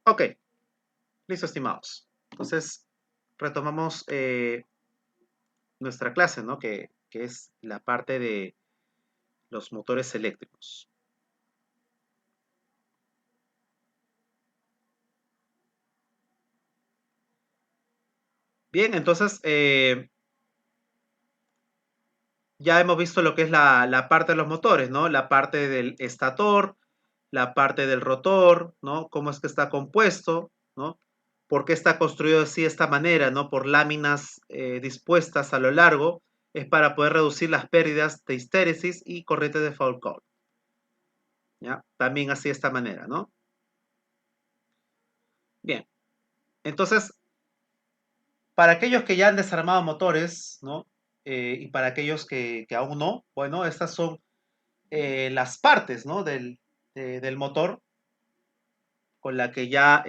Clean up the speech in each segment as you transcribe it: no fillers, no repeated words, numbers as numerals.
Ok, listo, estimados. Entonces, retomamos nuestra clase, ¿no? Que es la parte de los motores eléctricos. Bien, entonces ya hemos visto lo que es la parte de los motores, ¿no? La parte del estator, la parte del rotor, ¿no? Cómo es que está compuesto, ¿no? ¿Por qué está construido así de esta manera, ¿no? Por láminas dispuestas a lo largo, es para poder reducir las pérdidas de histéresis y corriente de Foucault, ¿ya? También así de esta manera, ¿no? Bien, entonces, para aquellos que ya han desarmado motores, ¿no? Y para aquellos que aún no, bueno, estas son las partes, ¿no? Del motor con la que ya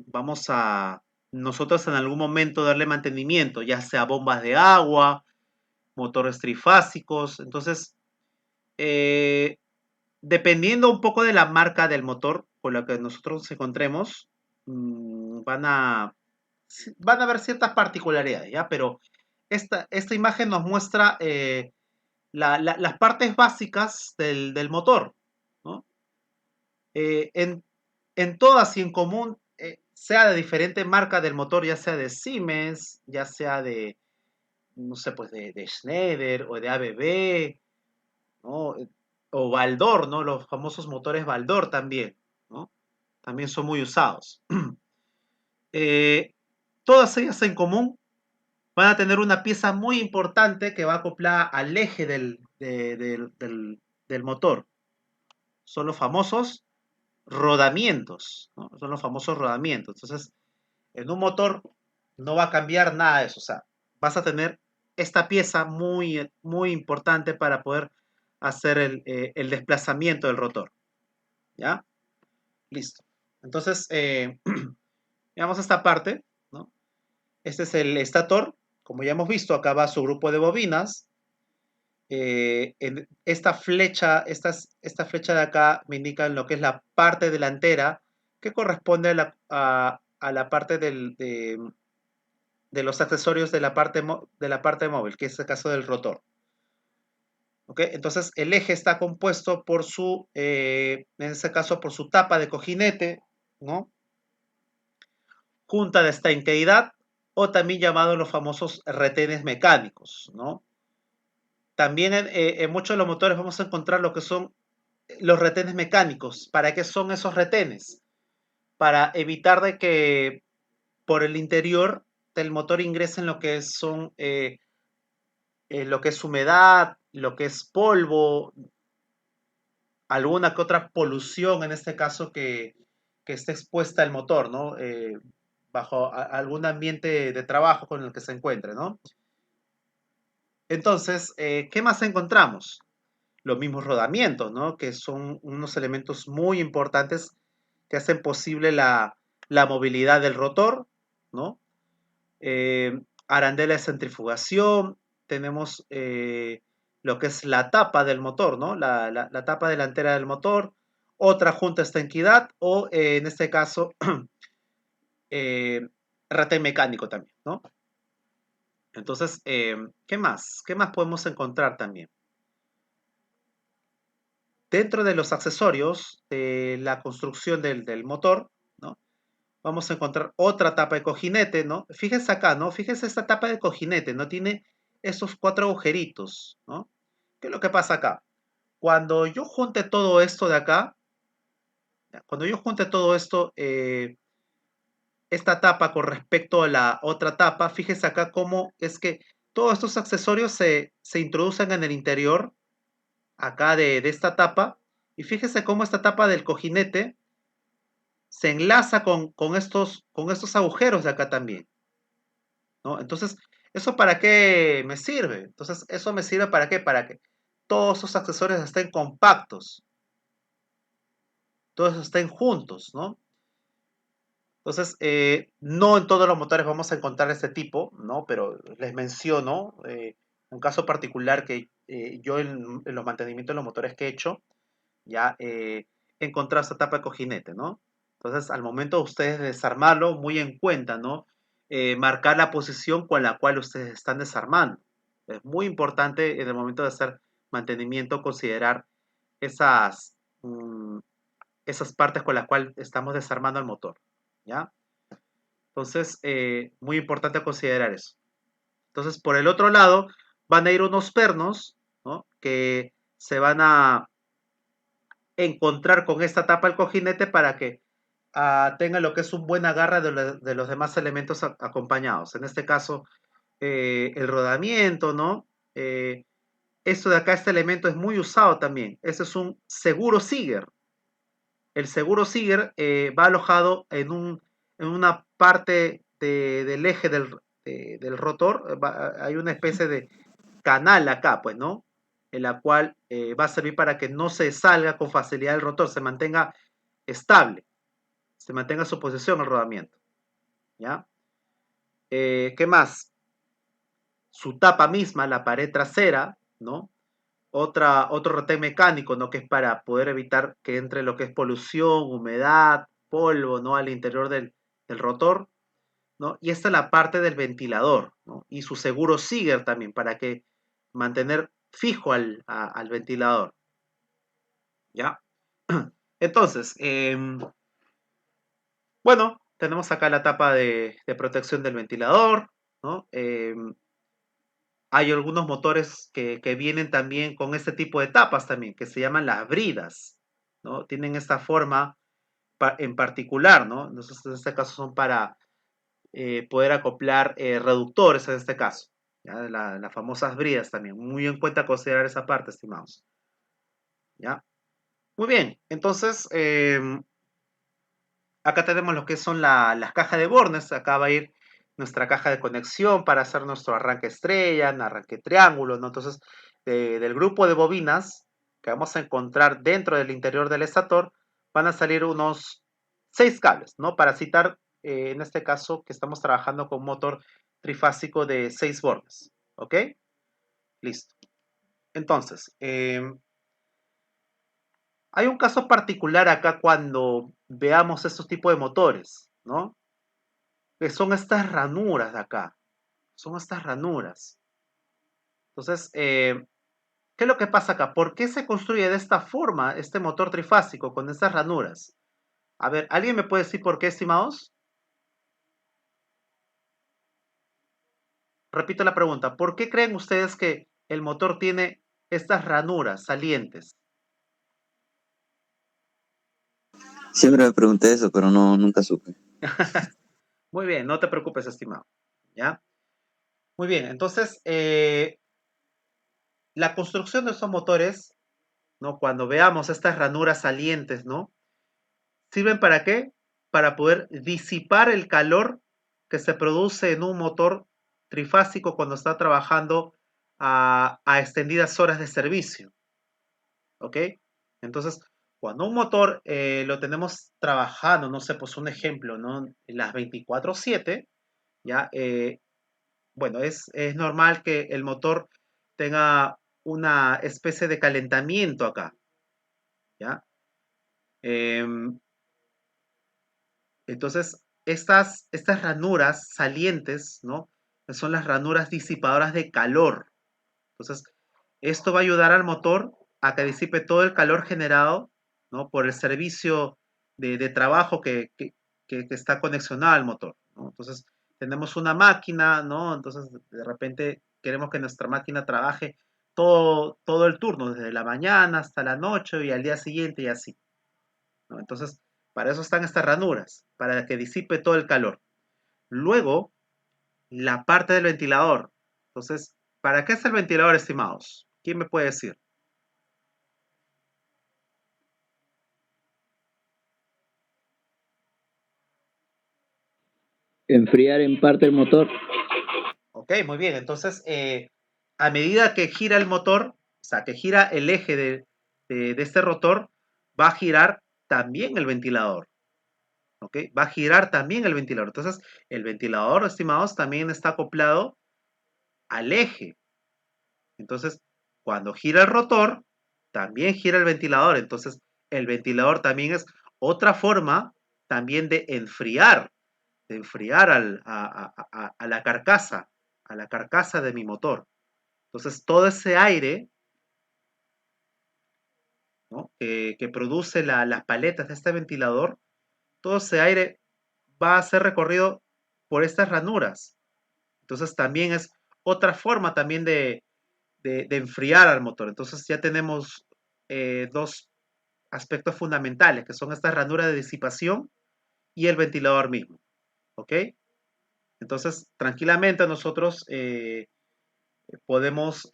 vamos a nosotros en algún momento darle mantenimiento, ya sea bombas de agua, motores trifásicos. Entonces, eh, dependiendo un poco de la marca del motor con la que nosotros nos encontremos, van a haber ciertas particularidades, ¿ya? Pero esta imagen nos muestra las partes básicas del motor, ¿no? Eh, en, en todas y en común, sea de diferente marca del motor, ya sea de Siemens, ya sea de, no sé, pues de Schneider o de ABB, ¿no? O Baldor, ¿no? Los famosos motores Baldor también, ¿no? También son muy usados. Eh, todas ellas en común van a tener una pieza muy importante que va acoplada al eje del motor. Son los famosos rodamientos, ¿no? Son los famosos rodamientos. Entonces, en un motor no va a cambiar nada de eso. O sea, vas a tener esta pieza muy, muy importante para poder hacer el desplazamiento del rotor. ¿Ya? Listo. Entonces, veamos esta parte, ¿no? Este es el estator. Como ya hemos visto, acá va su grupo de bobinas. En esta flecha de acá me indican lo que es la parte delantera que corresponde a la parte de los accesorios de la parte móvil, que es el caso del rotor. ¿Ok? Entonces el eje está compuesto por en este caso, por su tapa de cojinete, ¿no? Junta de estanqueidad o también llamados los famosos retenes mecánicos, ¿no? También en muchos de los motores vamos a encontrar lo que son los retenes mecánicos. ¿Para qué son esos retenes? Para evitar de que por el interior del motor ingresen lo que es humedad, lo que es polvo, alguna que otra polución, en este caso que esté expuesta al motor, ¿no? Bajo algún ambiente de trabajo con el que se encuentre, ¿no? Entonces, ¿qué más encontramos? Los mismos rodamientos, ¿no? Que son unos elementos muy importantes que hacen posible la movilidad del rotor, ¿no? Arandela de centrifugación, tenemos lo que es la tapa del motor, ¿no? La tapa delantera del motor, otra junta estanquidad o en este caso eh, rate mecánico también, ¿no? Entonces, ¿qué más? ¿Qué más podemos encontrar también? Dentro de los accesorios de la construcción del motor, ¿no? Vamos a encontrar otra tapa de cojinete, ¿no? Fíjense acá, ¿no? Fíjense esta tapa de cojinete, ¿no? Tiene esos cuatro agujeritos, ¿no? ¿Qué es lo que pasa acá? Cuando yo junte todo esto de acá, cuando yo junte todo esto, esta tapa con respecto a la otra tapa, fíjense acá cómo es que todos estos accesorios se introducen en el interior, acá de esta tapa, y fíjense cómo esta tapa del cojinete se enlaza con estos agujeros de acá también, ¿no? Entonces, ¿eso para qué me sirve? Entonces, eso me sirve para qué? Para que todos esos accesorios estén compactos, todos estén juntos, ¿no? Entonces, no en todos los motores vamos a encontrar este tipo, ¿no? Pero les menciono un caso particular que yo en los mantenimientos de los motores que he hecho, ya he encontrado esta tapa de cojinete, ¿no? Entonces, al momento de ustedes desarmarlo, muy en cuenta, ¿no? Marcar la posición con la cual ustedes están desarmando. Es muy importante en el momento de hacer mantenimiento considerar esas, esas partes con las cuales estamos desarmando el motor, ¿ya? Entonces, muy importante considerar eso. Entonces, por el otro lado, van a ir unos pernos, ¿no? Que se van a encontrar con esta tapa del cojinete para que tenga lo que es un buen agarre de los demás elementos acompañados. En este caso, el rodamiento, ¿no? Esto de acá, este elemento es muy usado también. Este es un seguro Siger. El seguro Siger va alojado en una parte del eje del rotor. Hay una especie de canal acá, pues, ¿no? En la cual va a servir para que no se salga con facilidad el rotor, se mantenga estable, se mantenga su posición el rodamiento, ¿ya? ¿Qué más? Su tapa misma, la pared trasera, ¿no? Otro retén mecánico, ¿no? Que es para poder evitar que entre lo que es polución, humedad, polvo, ¿no? Al interior del rotor, ¿no? Y esta es la parte del ventilador, ¿no? Y su seguro Siger también, para que mantener fijo al ventilador, ¿ya? Entonces, bueno, tenemos acá la tapa de protección del ventilador, ¿no? Hay algunos motores que vienen también con este tipo de tapas también, que se llaman las bridas, ¿no? Tienen esta forma en particular, ¿no? Entonces, en este caso son para poder acoplar reductores en este caso, ¿ya? Las famosas bridas también. Muy en cuenta considerar esa parte, estimados, ¿ya? Muy bien, entonces, acá tenemos lo que son las cajas de bornes. Acá va a ir nuestra caja de conexión para hacer nuestro arranque estrella, arranque triángulo, ¿no? Entonces, del grupo de bobinas que vamos a encontrar dentro del interior del estator, van a salir unos 6 cables, ¿no? Para citar, en este caso, que estamos trabajando con un motor trifásico de 6 bornes, ¿ok? Listo. Entonces, hay un caso particular acá cuando veamos estos tipos de motores, ¿no? Que son estas ranuras de acá. Son estas ranuras. Entonces, ¿qué es lo que pasa acá? ¿Por qué se construye de esta forma este motor trifásico con estas ranuras? A ver, ¿alguien me puede decir por qué, estimados? Repito la pregunta. ¿Por qué creen ustedes que el motor tiene estas ranuras salientes? Siempre me pregunté eso, pero no, nunca supe. Muy bien, no te preocupes, estimado. ¿Ya? Muy bien, entonces, la construcción de estos motores, ¿no? Cuando veamos estas ranuras salientes, ¿no? ¿Sirven para qué? Para poder disipar el calor que se produce en un motor trifásico cuando está trabajando a extendidas horas de servicio. ¿Ok? Entonces, cuando un motor lo tenemos trabajando, no sé, pues un ejemplo, ¿no? En las 24/7, ya, bueno, es normal que el motor tenga una especie de calentamiento acá, ¿ya? Em, Entonces, estas ranuras salientes, ¿no? Son las ranuras disipadoras de calor. Entonces, esto va a ayudar al motor a que disipe todo el calor generado, ¿no? Por el servicio de trabajo que está conexionado al motor, ¿no? Entonces, tenemos una máquina, ¿no? Entonces, de repente queremos que nuestra máquina trabaje todo el turno, desde la mañana hasta la noche y al día siguiente y así, ¿no? Entonces, para eso están estas ranuras, para que disipe todo el calor. Luego, la parte del ventilador. Entonces, ¿para qué es el ventilador, estimados? ¿Quién me puede decir? Enfriar en parte el motor. Ok, muy bien. Entonces, a medida que gira el motor, o sea, que gira el eje de este rotor, va a girar también el ventilador. ¿Ok? Va a girar también el ventilador. Entonces, el ventilador, estimados, también está acoplado al eje. Entonces, cuando gira el rotor, también gira el ventilador. Entonces, el ventilador también es otra forma, también de enfriar a la carcasa de mi motor. Entonces, todo ese aire, ¿no? Que produce las paletas de este ventilador, todo ese aire va a ser recorrido por estas ranuras. Entonces, también es otra forma también de enfriar al motor. Entonces, ya tenemos dos aspectos fundamentales, que son estas ranuras de disipación y el ventilador mismo. ¿Ok? Entonces, tranquilamente nosotros podemos,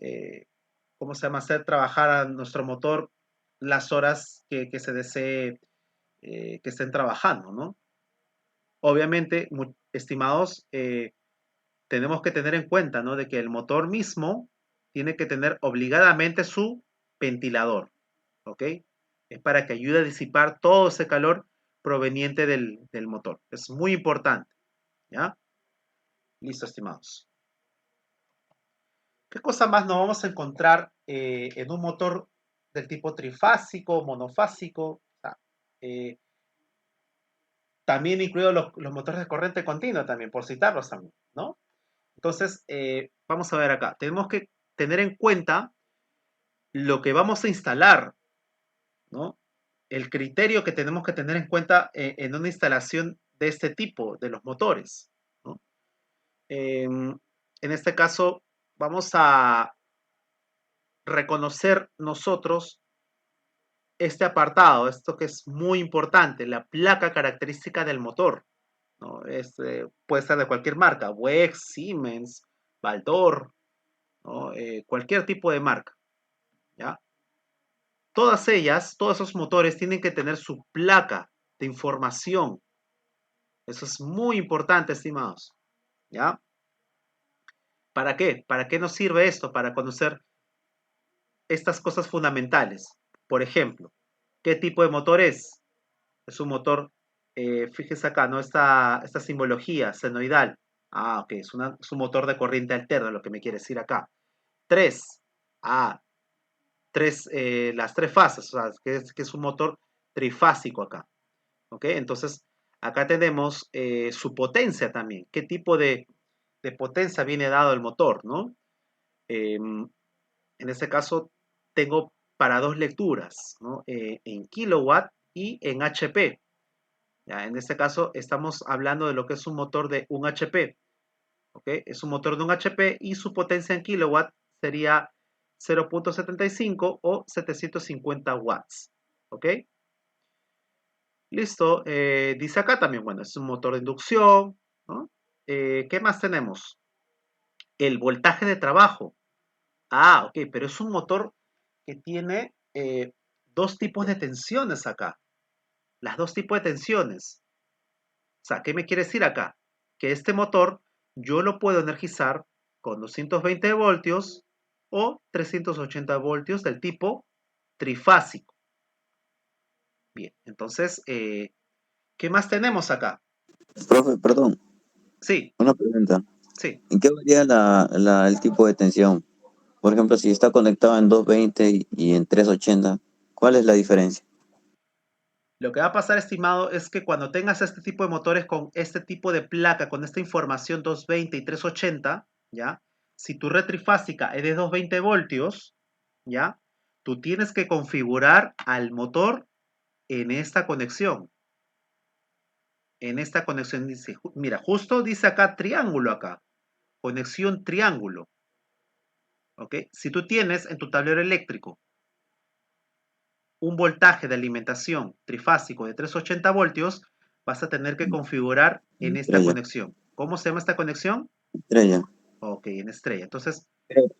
¿cómo se llama?, hacer trabajar a nuestro motor las horas que se desee que estén trabajando, ¿no? Obviamente, estimados, tenemos que tener en cuenta, ¿no?, de que el motor mismo tiene que tener obligadamente su ventilador, ¿ok? Es para que ayude a disipar todo ese calor proveniente del motor. Es muy importante, ¿ya? Listo, estimados. ¿Qué cosa más nos vamos a encontrar en un motor del tipo trifásico, monofásico? O sea, eh, también incluidos los motores de corriente continua también, por citarlos también, ¿no? Entonces, vamos a ver acá. Tenemos que tener en cuenta lo que vamos a instalar, ¿no? El criterio que tenemos que tener en cuenta en una instalación de este tipo, de los motores, ¿no? En este caso, vamos a reconocer nosotros este apartado, esto que es muy importante, la placa característica del motor, ¿no? Puede ser de cualquier marca, Wex, Siemens, Baldor, ¿no? Cualquier tipo de marca, ¿ya? Todas ellas, todos esos motores tienen que tener su placa de información. Eso es muy importante, estimados, ¿ya? ¿Para qué? ¿Para qué nos sirve esto? Para conocer estas cosas fundamentales. Por ejemplo, ¿qué tipo de motor es? Es un motor, fíjese acá, ¿no? Esta simbología senoidal. Ah, ok, es un motor de corriente alterna, lo que me quiere decir acá. Tres. Ah, las tres fases, o sea, que es un motor trifásico acá. ¿Ok? Entonces, acá tenemos su potencia también. ¿Qué tipo de potencia viene dado el motor, ¿no? En este caso, tengo para dos lecturas, ¿no? En kilowatt y en HP. ¿Ya? En este caso, estamos hablando de lo que es un motor de 1 HP. ¿Ok? Es un motor de 1 HP y su potencia en kilowatt sería 0.75 o 750 watts. ¿Ok? Listo. Dice acá también, bueno, es un motor de inducción, ¿no? ¿Qué más tenemos? El voltaje de trabajo. Ah, ok, pero es un motor que tiene dos tipos de tensiones acá. Las dos tipos de tensiones. O sea, ¿qué me quiere decir acá? Que este motor yo lo puedo energizar con 220 voltios o 380 voltios del tipo trifásico. Bien, entonces, ¿qué más tenemos acá? Profe, perdón, Sí, una pregunta. sí. ¿En qué varía el tipo de tensión? Por ejemplo, si está conectado en 220 y en 380, ¿cuál es la diferencia? Lo que va a pasar, estimado, es que cuando tengas este tipo de motores con este tipo de placa, con esta información 220 y 380, ¿ya? Si tu red trifásica es de 220 voltios, ¿ya? Tú tienes que configurar al motor en esta conexión. En esta conexión dice, mira, justo dice acá triángulo acá. Conexión triángulo. ¿Ok? Si tú tienes en tu tablero eléctrico un voltaje de alimentación trifásico de 380 voltios, vas a tener que configurar en esta Estrella, conexión. ¿Cómo se llama esta conexión? estrella. Ok, en estrella. Entonces,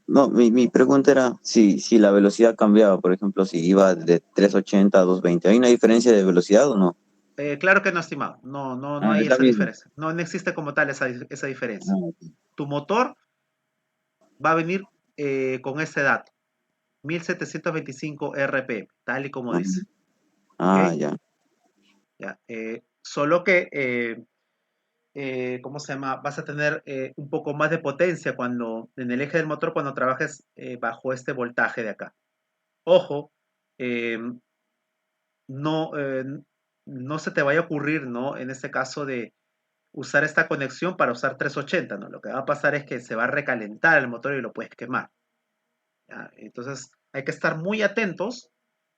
No, mi pregunta era si la velocidad cambiaba, por ejemplo, si iba de 380 a 220. ¿Hay una diferencia de velocidad o no? claro que no, estimado. No, no, no Ah, hay es la esa misma. diferencia. No, no existe como tal esa diferencia. Ah, ok. Tu motor va a venir con ese dato, 1725 RPM, tal y como Ah, dice. ¿Ok? ya. Ya, solo que ¿cómo se llama? Vas a tener un poco más de potencia cuando en el eje del motor cuando trabajes bajo este voltaje de acá. Ojo, eh, no, no se te vaya a ocurrir, ¿no? En este caso de usar esta conexión para usar 380, ¿no? Lo que va a pasar es que se va a recalentar el motor y lo puedes quemar, ¿ya? Entonces hay que estar muy atentos,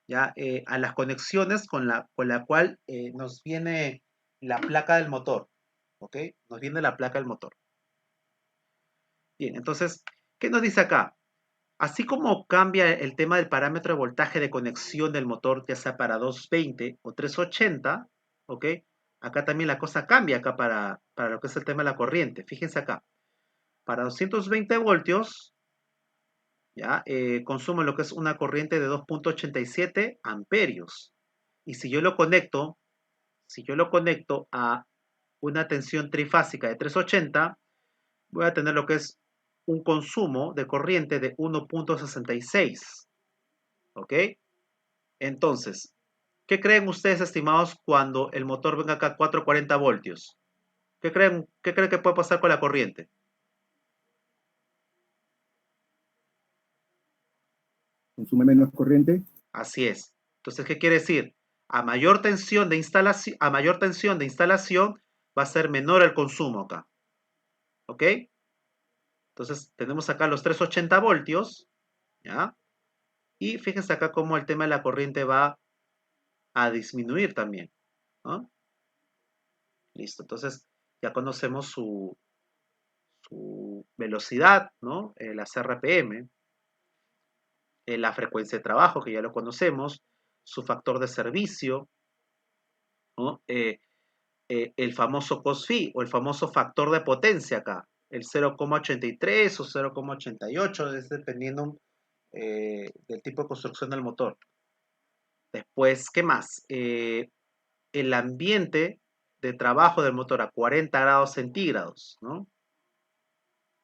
¿ya? A las conexiones con la cual nos viene la placa del motor, ¿ok? Nos viene la placa del motor. Bien, entonces, ¿qué nos dice acá? Así como cambia el tema del parámetro de voltaje de conexión del motor, ya sea para 220 o 380, ¿ok? Acá también la cosa cambia acá para lo que es el tema de la corriente. Fíjense acá, para 220 voltios, ya consumo lo que es una corriente de 2,87 amperios. Y si yo lo conecto a una tensión trifásica de 380, voy a tener lo que es un consumo de corriente de 1,66. ¿Ok? Entonces, ¿qué creen ustedes, estimados, cuando el motor venga acá a 440 voltios? ¿Qué creen que puede pasar con la corriente? consume menos corriente. Así es. Entonces, ¿qué quiere decir? A mayor tensión de instalación va a ser menor el consumo acá. ¿Ok? Entonces, tenemos acá los 380 voltios, ¿ya? Y fíjense acá cómo el tema de la corriente va a disminuir también, ¿no? Listo. Entonces, ya conocemos su velocidad, ¿no? Las RPM, la frecuencia de trabajo, que ya lo conocemos, su factor de servicio, ¿no? El famoso cos-phi o el famoso factor de potencia acá, el 0,83 o 0,88, es dependiendo del tipo de construcción del motor. Después, ¿qué más? El ambiente de trabajo del motor a 40 grados centígrados, ¿no?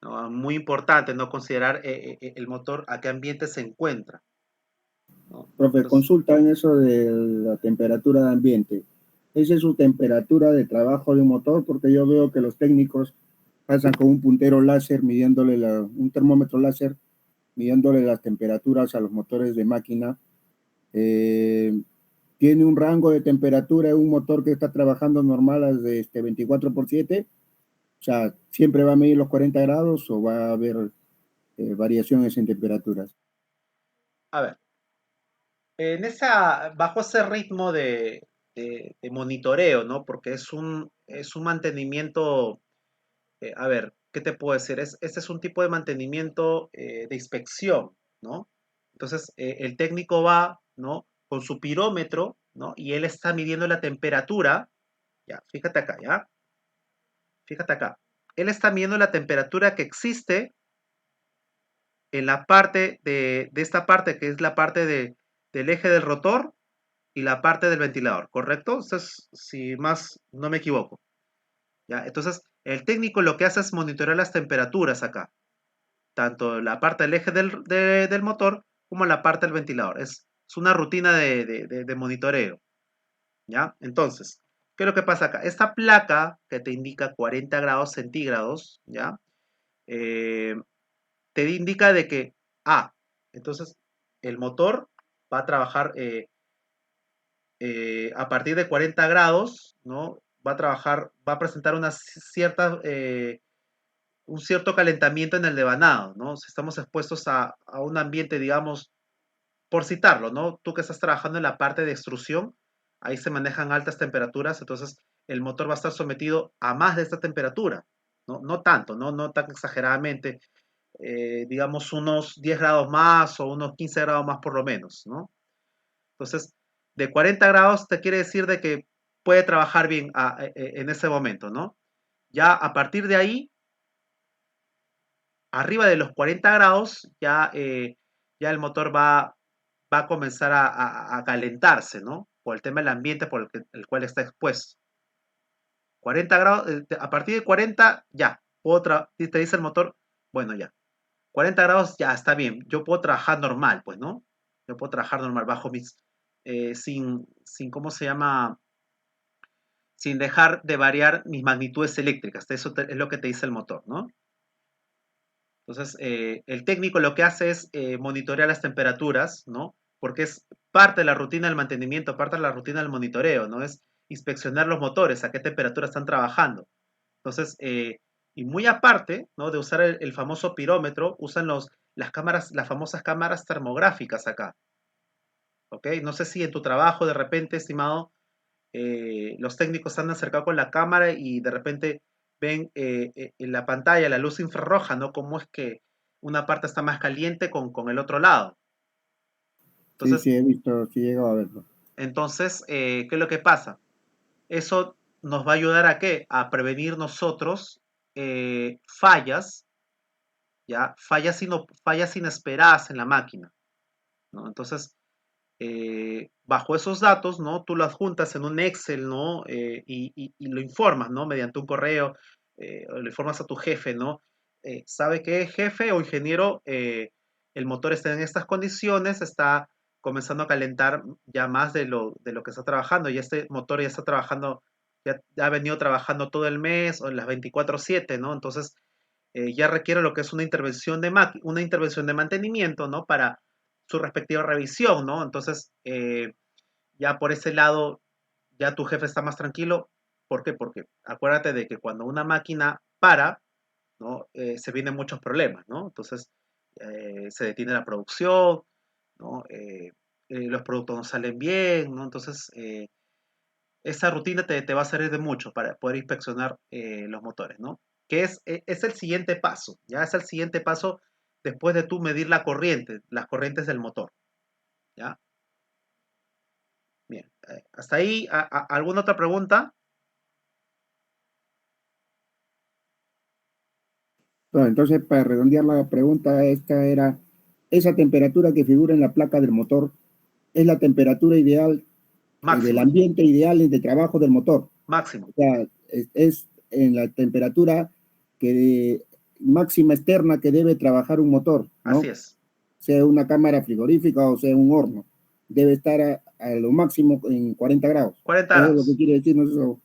¿No? Muy importante, ¿no? Considerar el motor a qué ambiente se encuentra, ¿no? Profe, Entonces, consulta en eso de la temperatura de ambiente. ¿Esa es su temperatura de trabajo de un motor? Porque yo veo que los técnicos pasan con un puntero láser midiéndole un termómetro láser, midiéndole las temperaturas a los motores de máquina. Eh, ¿Tiene un rango de temperatura en un motor que está trabajando normal de 24/7? O sea, ¿siempre va a medir los 40 grados o va a haber variaciones en temperaturas? a ver, bajo ese ritmo de monitoreo, ¿no? Porque es un mantenimiento, a ver, ¿qué te puedo decir? Este es un tipo de mantenimiento de inspección, ¿no? Entonces, el técnico va, ¿no? Con su pirómetro, ¿no? Y él está midiendo la temperatura, ya, fíjate acá, ya, fíjate acá. Él está midiendo la temperatura que existe en la parte de esta parte, que es la parte del eje del rotor y la parte del ventilador, ¿correcto? Entonces, si más no me equivoco. ¿Ya? Entonces, el técnico lo que hace es monitorear las temperaturas acá, tanto la parte del eje del motor como la parte del ventilador. Es una rutina de monitoreo. ¿Ya? Entonces, ¿qué es lo que pasa acá? Esta placa que te indica 40 grados centígrados, ¿ya? Eh, te indica de que, entonces el motor va a trabajar a partir de 40 grados, ¿no? Va a presentar un cierto calentamiento en el devanado, ¿no? Si estamos expuestos a un ambiente, digamos, por citarlo, ¿no? Tú que estás trabajando en la parte de extrusión, ahí se manejan altas temperaturas, entonces el motor va a estar sometido a más de esta temperatura, ¿no? No tanto, ¿no? No tan exageradamente, digamos unos 10 grados más o unos 15 grados más por lo menos, ¿no? Entonces, de 40 grados te quiere decir de que puede trabajar bien en ese momento, ¿no? Ya a partir de ahí, arriba de los 40 grados, ya el motor va a comenzar a calentarse, ¿no? Por el tema del ambiente por el cual está expuesto. 40 grados, a partir de 40, ya, te dice el motor, bueno, ya, 40 grados ya está bien, yo puedo trabajar normal, pues, ¿no? Yo puedo trabajar normal ¿cómo se llama? Sin dejar de variar mis magnitudes eléctricas. Eso es lo que te dice el motor, ¿no? Entonces, el técnico lo que hace es monitorear las temperaturas, ¿no? Porque es parte de la rutina del mantenimiento, parte de la rutina del monitoreo, ¿no? Es inspeccionar los motores, a qué temperatura están trabajando. Entonces, y muy aparte, ¿no? De usar el famoso pirómetro, usan las cámaras, las famosas cámaras termográficas acá. ¿Ok? No sé si en tu trabajo de repente, estimado, los técnicos se han acercado con la cámara y de repente ven en la pantalla la luz infrarroja, ¿no? Cómo es que una parte está más caliente con el otro lado. Sí, Entonces, sí, he visto, sí he llegado a verlo. ¿qué es lo que pasa? Eso nos va a ayudar a qué? A prevenir nosotros fallas, ¿ya? Fallas inesperadas en la máquina, ¿no? Entonces, bajo esos datos, ¿no? Tú lo adjuntas en un Excel, ¿no? Y lo informas, ¿no? Mediante un correo, o le informas a tu jefe, ¿no? ¿Sabe qué, jefe o ingeniero? El motor está en estas condiciones, está comenzando a calentar ya más de lo que está trabajando, y este motor ya está trabajando, ya ha venido trabajando todo el mes o las 24/7, ¿no? Entonces, ya requiere lo que es una intervención de mantenimiento, ¿no? Para su respectiva revisión, ¿no? Entonces, ya por ese lado, ya tu jefe está más tranquilo. ¿Por qué? Porque acuérdate de que cuando una máquina para, ¿no? Se vienen muchos problemas, ¿no? Entonces, se detiene la producción, ¿no? Los productos no salen bien, ¿no? Entonces, esa rutina te va a servir de mucho para poder inspeccionar los motores, ¿no? Que es el siguiente paso, ¿ya? Es el siguiente paso después de tú medir las corrientes del motor, ¿ya? Bien, hasta ahí, ¿alguna otra pregunta? Bueno, entonces, para redondear la pregunta, esta era, esa temperatura que figura en la placa del motor es la temperatura ideal del Máxima, ambiente ideal de trabajo del motor. máximo, O sea, es en la temperatura que máxima externa que debe trabajar un motor, así ¿no? es, Sea una cámara frigorífica o sea un horno. Debe estar a lo máximo en 40 grados. 40 Eso es lo que grados, quiere decirnos eso,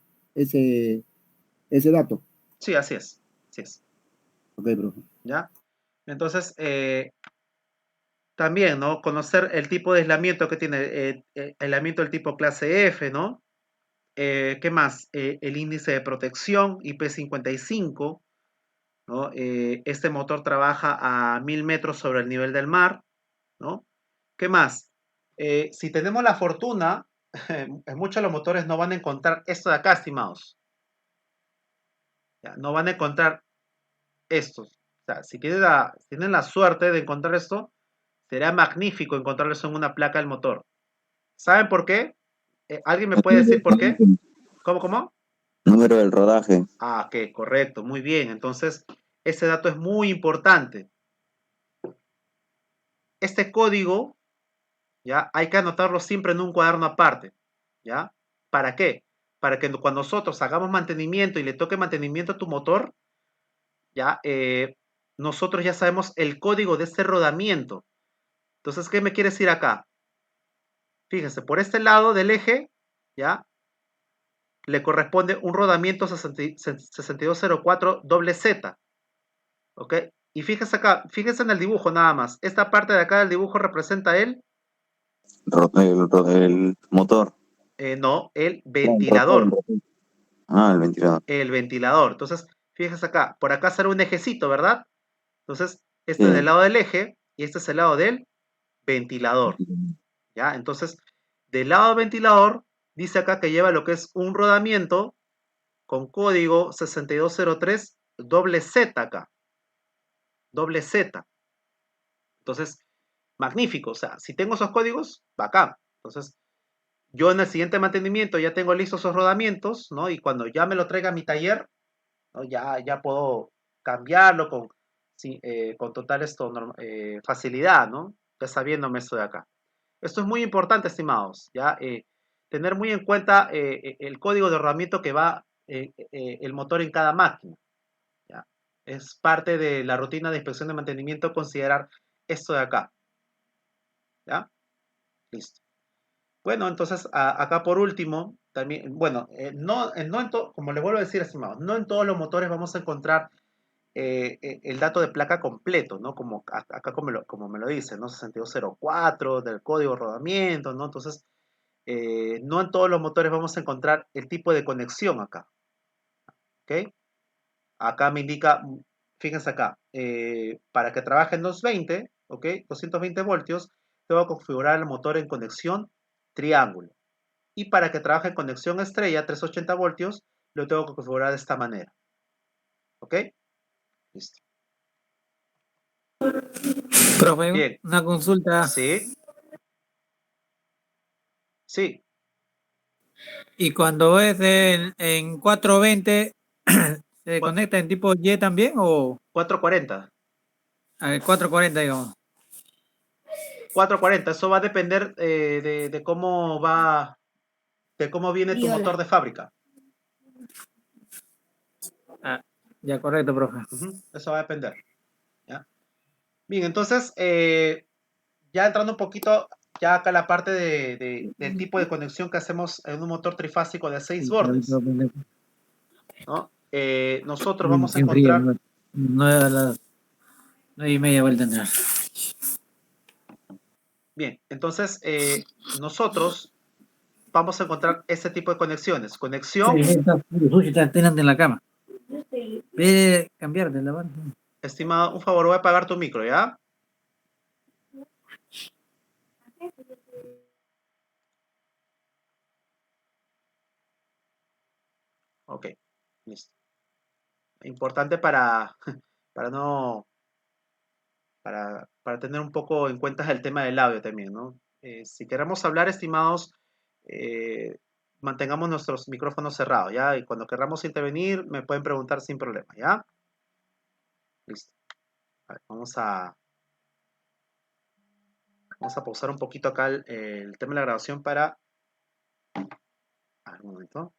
ese dato. sí, así es, Ok, profe. ¿ya? Entonces, también, ¿no? Conocer el tipo de aislamiento que tiene, aislamiento del tipo clase F, ¿no? ¿Qué más? El índice de protección IP55, ¿no? Este motor trabaja a 1000 metros sobre el nivel del mar, ¿no? ¿Qué más? Si tenemos la fortuna, en muchos de los motores no van a encontrar esto de acá, estimados. ¿Ya? No van a encontrar estos. O sea, si tienen la suerte de encontrar esto, será magnífico encontrarlo en una placa del motor. ¿Saben por qué? ¿Alguien me puede decir por qué? ¿Cómo, cómo? Número del rodaje. Ah, ok, correcto, muy bien. Entonces, ese dato es muy importante. Este código, ¿ya? Hay que anotarlo siempre en un cuaderno aparte, ¿ya? ¿Para qué? Para que cuando nosotros hagamos mantenimiento y le toque mantenimiento a tu motor, ¿ya? Nosotros ya sabemos el código de este rodamiento. Entonces, ¿qué me quiere decir acá? Fíjense, por este lado del eje, ¿ya? Le corresponde un rodamiento 6204 doble Z, ¿ok? Y fíjense acá, fíjense en el dibujo nada más. Esta parte de acá del dibujo representa El motor. no, el El rotor, el ventilador. rotor. Ah, el ventilador. El ventilador. Entonces, fíjense acá, por acá será un ejecito, ¿verdad? Entonces, este es del Sí. lado del eje y este es el lado del ventilador, ¿ya? Entonces, del lado del ventilador, dice acá que lleva lo que es un rodamiento con código 6203 doble Z acá, doble Z. Entonces, magnífico, o sea, si tengo esos códigos, bacán. Entonces, yo en el siguiente mantenimiento ya tengo listos esos rodamientos, ¿no? Y cuando ya me lo traiga a mi taller, ¿no? Ya puedo cambiarlo sí, con total facilidad, ¿no? Ya sabiéndome esto de acá. Esto es muy importante, estimados, ¿ya? Tener muy en cuenta el código de rodamiento que va el motor en cada máquina, ¿ya? Es parte de la rutina de inspección de mantenimiento considerar esto de acá, ¿ya? Listo. Bueno, entonces acá por último, también, bueno, como les vuelvo a decir, estimados, no en todos los motores vamos a encontrar el dato de placa completo, ¿no? Como acá como me lo dice, ¿no? 6204 del código de rodamiento, ¿no? Entonces, no en todos los motores vamos a encontrar el tipo de conexión acá. ¿Ok? Acá me indica, fíjense acá, para que trabaje en 220, ¿ok? 220 voltios, tengo que configurar el motor en conexión triángulo. Y para que trabaje en conexión estrella, 380 voltios, lo tengo que configurar de esta manera. ¿Ok? Listo. Profe, Bien. una consulta. Sí. Sí. Y cuando es en 420, ¿se Cua- conecta en tipo Y también o 440. 440, digamos? 440. Eso va a depender de cómo va, de cómo viene tu motor de fábrica. Ah, ya, correcto, profe. Eso va a depender. ¿Ya? Bien, entonces, ya entrando un poquito, ya acá la parte del tipo de conexión que hacemos en un motor trifásico de 6 bordes, ¿no? Nosotros vamos a En frío, encontrar, 9 a las 9:30 vuelta a entrar. bien, entonces nosotros vamos a encontrar este tipo de conexiones. Conexión, Está delante en la cama. Ve cambiar de lavar. estimado, un favor, voy a apagar tu micro, ¿ya? Ok, listo. Importante para no, para tener un poco en cuenta el tema del audio también, ¿no? Si queremos hablar, estimados, eh, mantengamos nuestros micrófonos cerrados, ¿ya? Y cuando queramos intervenir, me pueden preguntar sin problema, ¿ya? Listo. A ver, vamos a pausar un poquito acá el tema de la grabación para... A ver, un momento.